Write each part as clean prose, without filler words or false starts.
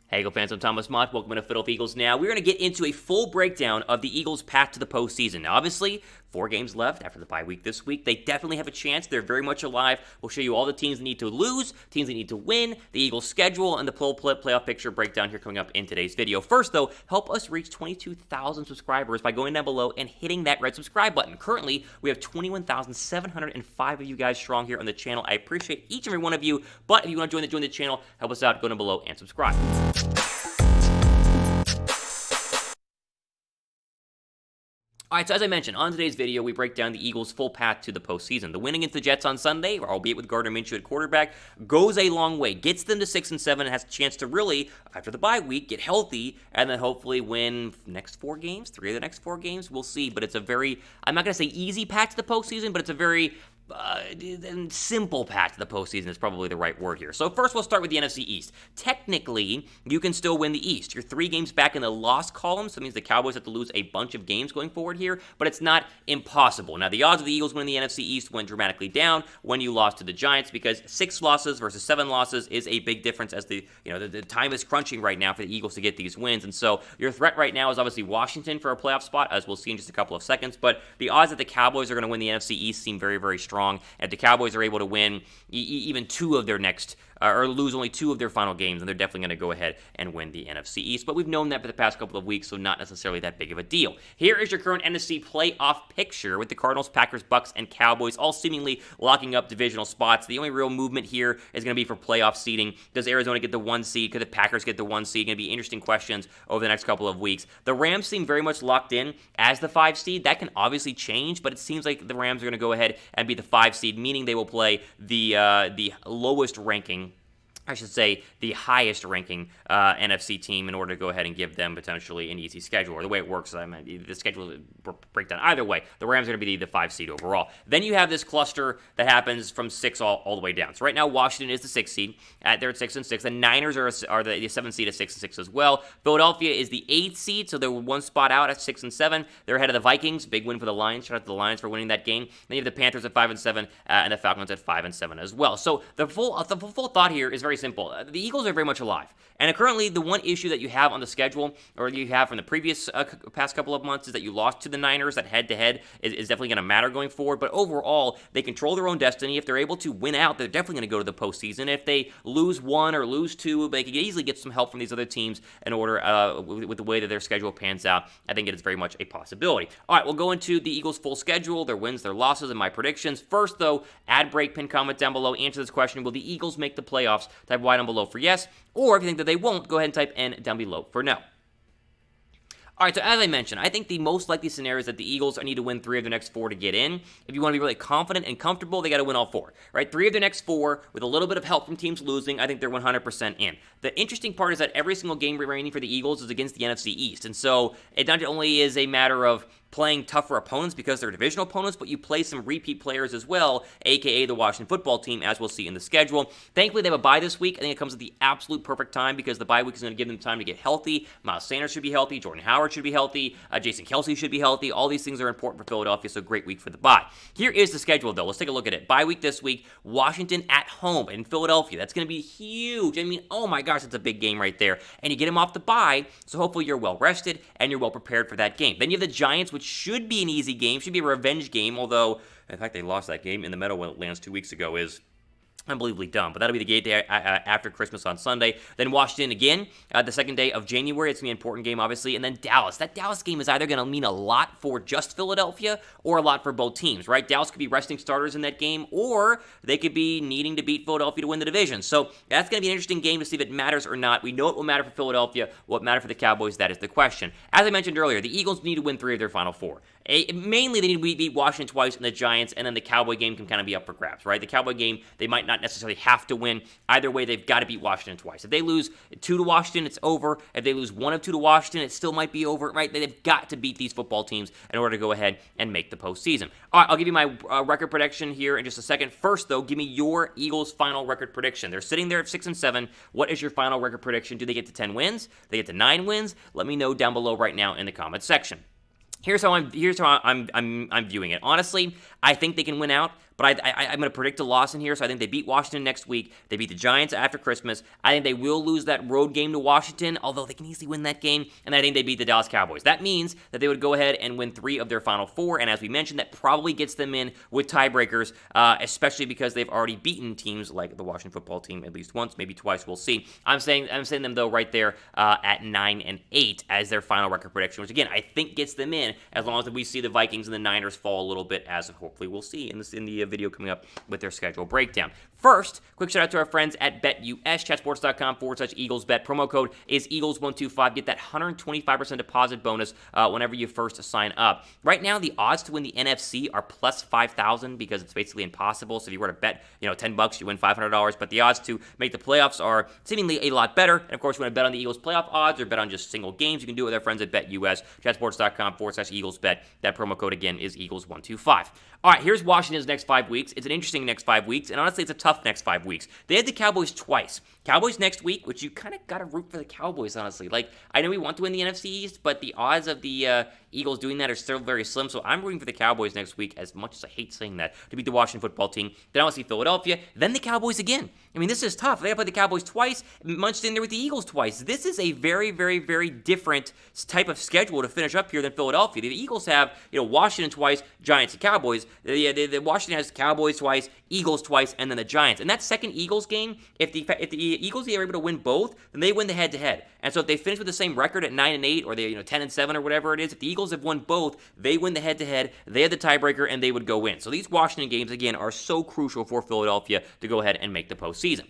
Hey, Eagle fans, I'm Thomas Mott. Welcome to Philadelphia Eagles Now. We're going to get into a full breakdown of the Eagles' path to the postseason. Now, obviously, 4 games left after the bye week this week. They definitely have a chance. They're very much alive. We'll show you all the teams that need to lose, teams that need to win, the Eagles' schedule, and the playoff picture breakdown here coming up in today's video. First, though, help us reach 22,000 subscribers by going down below and hitting that red subscribe button. Currently, we have 21,705 of you guys strong here on the channel. I appreciate each and every one of you, but if you want to join the channel, help us out, go down below and subscribe. All right, so as I mentioned, on today's video, we break down the Eagles' full path to the postseason. The win against the Jets on Sunday, albeit with Gardner Minshew at quarterback, goes a long way, gets them to 6-7, and has a chance to really, after the bye week, get healthy, and then hopefully win next 4 games, 3 of the next 4 games. We'll see, but it's a very, I'm not going to say easy path to the postseason, but it's a very simple path to the postseason is probably the right word here. So first, we'll start with the NFC East. Technically, you can still win the East. You're 3 games back in the loss column, so that means the Cowboys have to lose a bunch of games going forward here, but it's not impossible. Now, the odds of the Eagles winning the NFC East went dramatically down when you lost to the Giants because 6 losses versus 7 losses is a big difference as the time is crunching right now for the Eagles to get these wins. And so your threat right now is obviously Washington for a playoff spot, as we'll see in just a couple of seconds, but the odds that the Cowboys are going to win the NFC East seem very, very strong. If the Cowboys are able to win even 2 of their next or lose only 2 of their final games, and they're definitely going to go ahead and win the NFC East. But we've known that for the past couple of weeks, so not necessarily that big of a deal. Here is your current NFC playoff picture with the Cardinals, Packers, Bucks, and Cowboys all seemingly locking up divisional spots. The only real movement here is going to be for playoff seeding. Does Arizona get the 1 seed? Could the Packers get the 1 seed? Going to be interesting questions over the next couple of weeks. The Rams seem very much locked in as the 5 seed. That can obviously change, but it seems like the Rams are going to go ahead and be the 5 seed, meaning they will play the lowest ranking, I should say, the highest ranking NFC team in order to go ahead and give them potentially an easy schedule. Or the way it works, the schedule breakdown either way, the Rams are going to be the 5 seed overall. Then you have this cluster that happens from 6 all the way down. So right now, Washington is the 6th seed. They're at 6-6. The Niners are the 7th seed at 6-6 as well. Philadelphia is the 8th seed, so they're 1 spot out at 6-7. They're ahead of the Vikings. Big win for the Lions. Shout out to the Lions for winning that game. Then you have the Panthers at 5-7, and the Falcons at 5-7 as well. So the full thought here is very simple. The Eagles are very much alive. And currently, the one issue that you have on the schedule, or you have from the previous past couple of months, is that you lost to the Niners. That head-to-head is definitely going to matter going forward. But overall, they control their own destiny. If they're able to win out, they're definitely going to go to the postseason. If they lose 1 or lose 2, they can easily get some help from these other teams in order with the way that their schedule pans out. I think it is very much a possibility. All right, we'll go into the Eagles' full schedule, their wins, their losses, and my predictions. First, though, ad break, pin comment down below. Answer this question: will the Eagles make the playoffs? Type Y down below for yes, or if you think that they won't, go ahead and type N down below for no. All right, so as I mentioned, I think the most likely scenario is that the Eagles need to win 3 of their next 4 to get in. If you want to be really confident and comfortable, they got to win all 4, right? 3 of their next 4 with a little bit of help from teams losing, I think they're 100% in. The interesting part is that every single game remaining for the Eagles is against the NFC East, and so it not only is a matter of playing tougher opponents because they're divisional opponents, but you play some repeat players as well, aka the Washington football team, as we'll see in the schedule. Thankfully, they have a bye this week. I think it comes at the absolute perfect time because the bye week is going to give them time to get healthy. Miles Sanders should be healthy. Jordan Howard should be healthy. Jason Kelce should be healthy. All these things are important for Philadelphia, so great week for the bye. Here is the schedule, though. Let's take a look at it. Bye week this week, Washington at home in Philadelphia. That's going to be huge. I mean, oh my gosh, it's a big game right there. And you get them off the bye, so hopefully you're well rested and you're well prepared for that game. Then you have the Giants, which should be an easy game, should be a revenge game, although the fact they lost that game in the Meadowlands 2 weeks ago is unbelievably dumb, but that'll be the game day after Christmas on Sunday. Then Washington again, the second day of January. It's going to be an important game, obviously. And then Dallas. That Dallas game is either going to mean a lot for just Philadelphia or a lot for both teams, right? Dallas could be resting starters in that game, or they could be needing to beat Philadelphia to win the division. So that's going to be an interesting game to see if it matters or not. We know it will matter for Philadelphia. What matter for the Cowboys? That is the question. As I mentioned earlier, the Eagles need to win 3 of their final 4. Mainly, they need to beat Washington twice and the Giants, and then the Cowboy game can kind of be up for grabs, right? The Cowboy game, they might not necessarily have to win. Either way, they've got to beat Washington twice. If they lose 2 to Washington, it's over. If they lose 1 of 2 to Washington, it still might be over, right? They've got to beat these football teams in order to go ahead and make the postseason. All right, I'll give you my record prediction here in just a second. First, though, give me your Eagles' final record prediction. They're sitting there at 6-7. What is your final record prediction? Do they get to 10 wins? They get to 9 wins? Let me know down below right now in the comments section. Here's how I'm viewing it. Honestly, I think they can win out, but I'm going to predict a loss in here, so I think they beat Washington next week. They beat the Giants after Christmas. I think they will lose that road game to Washington, although they can easily win that game, and I think they beat the Dallas Cowboys. That means that they would go ahead and win 3 of their final 4, and as we mentioned, that probably gets them in with tiebreakers, especially because they've already beaten teams like the Washington football team at least once, maybe twice. We'll see. I'm saying them though right there at 9-8 as their final record prediction, which again I think gets them in as long as we see the Vikings and the Niners fall a little bit, as hopefully we'll see in the video coming up with their schedule breakdown. First, quick shout out to our friends at BetUS, chatsports.com/EaglesBet. Promo code is Eagles125. Get that 125% deposit bonus whenever you first sign up. Right now, the odds to win the NFC are plus 5,000 because it's basically impossible. So if you were to bet, $10, you win $500. But the odds to make the playoffs are seemingly a lot better. And of course, you want to bet on the Eagles playoff odds or bet on just single games, you can do it with our friends at BetUS, chatsports.com/EaglesBet. That promo code again is Eagles125. All right, here's Washington's next 5 weeks. It's an interesting next 5 weeks, and honestly, it's a tough next 5 weeks. They had the Cowboys twice. Cowboys next week, which you kind of got to root for the Cowboys, honestly. Like, I know we want to win the NFC East, but the odds of the Eagles doing that are still very slim, so I'm rooting for the Cowboys next week, as much as I hate saying that, to beat the Washington football team. Then I want to see Philadelphia, then the Cowboys again. I mean, this is tough. They got to play the Cowboys twice, munched in there with the Eagles twice. This is a very, very, very different type of schedule to finish up here than Philadelphia. The Eagles have, Washington twice, Giants and Cowboys. The Washington has Cowboys twice, Eagles twice, and then the Giants. And that second Eagles game, if the Eagles are able to win both, then they win the head-to-head. And so if they finish with the same record at 9-8, or they 10-7 or whatever it is, if the Eagles have won both, they win the head-to-head, they have the tiebreaker, and they would go in. So these Washington games, again, are so crucial for Philadelphia to go ahead and make the postseason.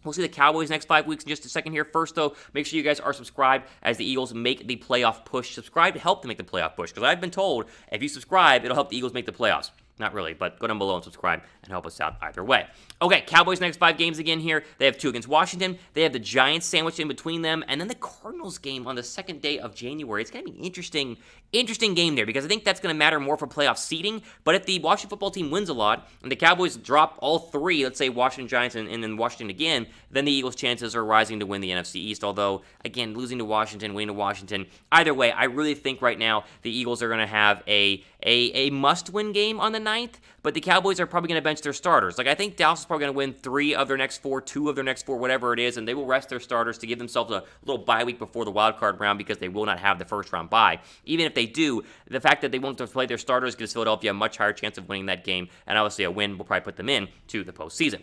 We'll see the Cowboys next 5 weeks in just a second here. First, though, make sure you guys are subscribed as the Eagles make the playoff push. Subscribe to help them make the playoff push, because I've been told if you subscribe, it'll help the Eagles make the playoffs. Not really, but go down below and subscribe and help us out either way. Okay, Cowboys next 5 games again here. They have 2 against Washington. They have the Giants sandwiched in between them, and then the Cardinals game on the second day of January. It's going to be an interesting game there, because I think that's going to matter more for playoff seeding. But if the Washington football team wins a lot and the Cowboys drop all 3, let's say Washington, Giants, and then Washington again, then the Eagles' chances are rising to win the NFC East. Although, again, losing to Washington, winning to Washington, either way, I really think right now the Eagles are going to have a must-win game on the 9th, but the Cowboys are probably going to bench their starters. Like, I think Dallas is probably going to win 3 of their next 4, 2 of their next 4, whatever it is, and they will rest their starters to give themselves a little bye week before the wild card round, because they will not have the first round bye. Even if they do, the fact that they won't have to play their starters gives Philadelphia a much higher chance of winning that game, and obviously a win will probably put them in to the postseason.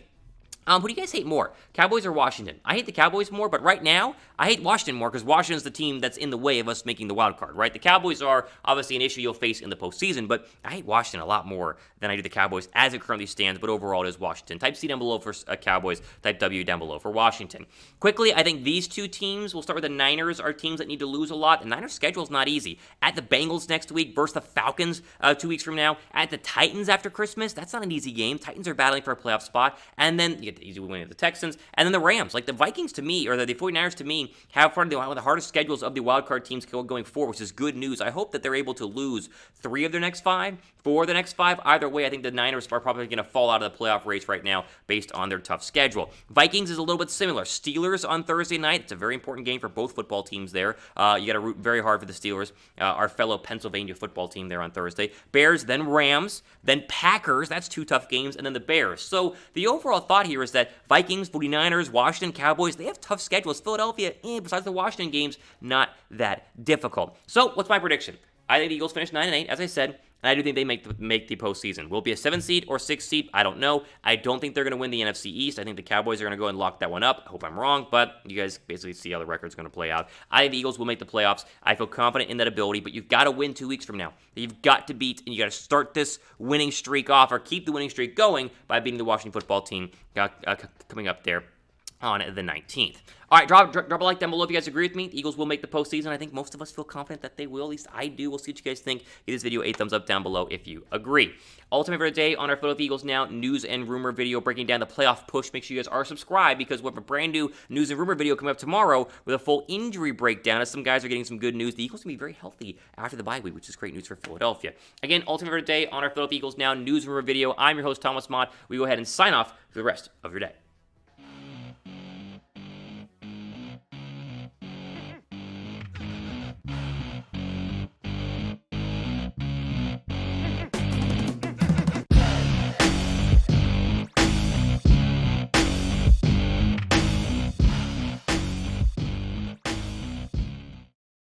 Who do you guys hate more, Cowboys or Washington? I hate the Cowboys more, but right now, I hate Washington more because Washington's the team that's in the way of us making the wild card, right? The Cowboys are obviously an issue you'll face in the postseason, but I hate Washington a lot more than I do the Cowboys as it currently stands, but overall it is Washington. Type C down below for Cowboys, type W down below for Washington. Quickly, I think these 2 teams, we'll start with the Niners, are teams that need to lose a lot. The Niners' schedule is not easy. At the Bengals next week versus the Falcons 2 weeks from now. At the Titans after Christmas, that's not an easy game. Titans are battling for a playoff spot, and then you get the easy win of the Texans, and then the Rams. Like, the Vikings to me, or the 49ers to me, have one of the hardest schedules of the wildcard teams going forward, which is good news. I hope that they're able to lose 3 of their next 5, 4 of the next 5. Either way, I think the Niners are probably going to fall out of the playoff race right now based on their tough schedule. Vikings is a little bit similar. Steelers on Thursday night. It's a very important game for both football teams there. You got to root very hard for the Steelers, our fellow Pennsylvania football team there on Thursday. Bears, then Rams, then Packers. That's 2 tough games, and then the Bears. So the overall thought here is that Vikings, 49ers, Washington, Cowboys, they have tough schedules. Philadelphia, besides the Washington games, not that difficult. So what's my prediction? I think the Eagles finish 9-8, as I said, and I do think they make the postseason. Will it be a 7 seed or 6 seed? I don't know. I don't think they're going to win the NFC East. I think the Cowboys are going to go and lock that one up. I hope I'm wrong, but you guys basically see how the record's going to play out. I think the Eagles will make the playoffs. I feel confident in that ability, but you've got to win 2 weeks from now. You've got to beat, and you got to start this winning streak off, or keep the winning streak going by beating the Washington football team coming up there on the 19th. All right, drop a like down below if you guys agree with me. The Eagles will make the postseason. I think most of us feel confident that they will. At least I do. We'll see what you guys think. Give this video a thumbs up down below if you agree. Ultimate for today on our Philadelphia Eagles Now news and rumor video breaking down the playoff push. Make sure you guys are subscribed, because we have a brand new news and rumor video coming up tomorrow with a full injury breakdown, as some guys are getting some good news. The Eagles will be very healthy after the bye week, which is great news for Philadelphia. Again, ultimate for today on our Philadelphia Eagles Now news and rumor video. I'm your host, Thomas Mott. We go ahead and sign off for the rest of your day.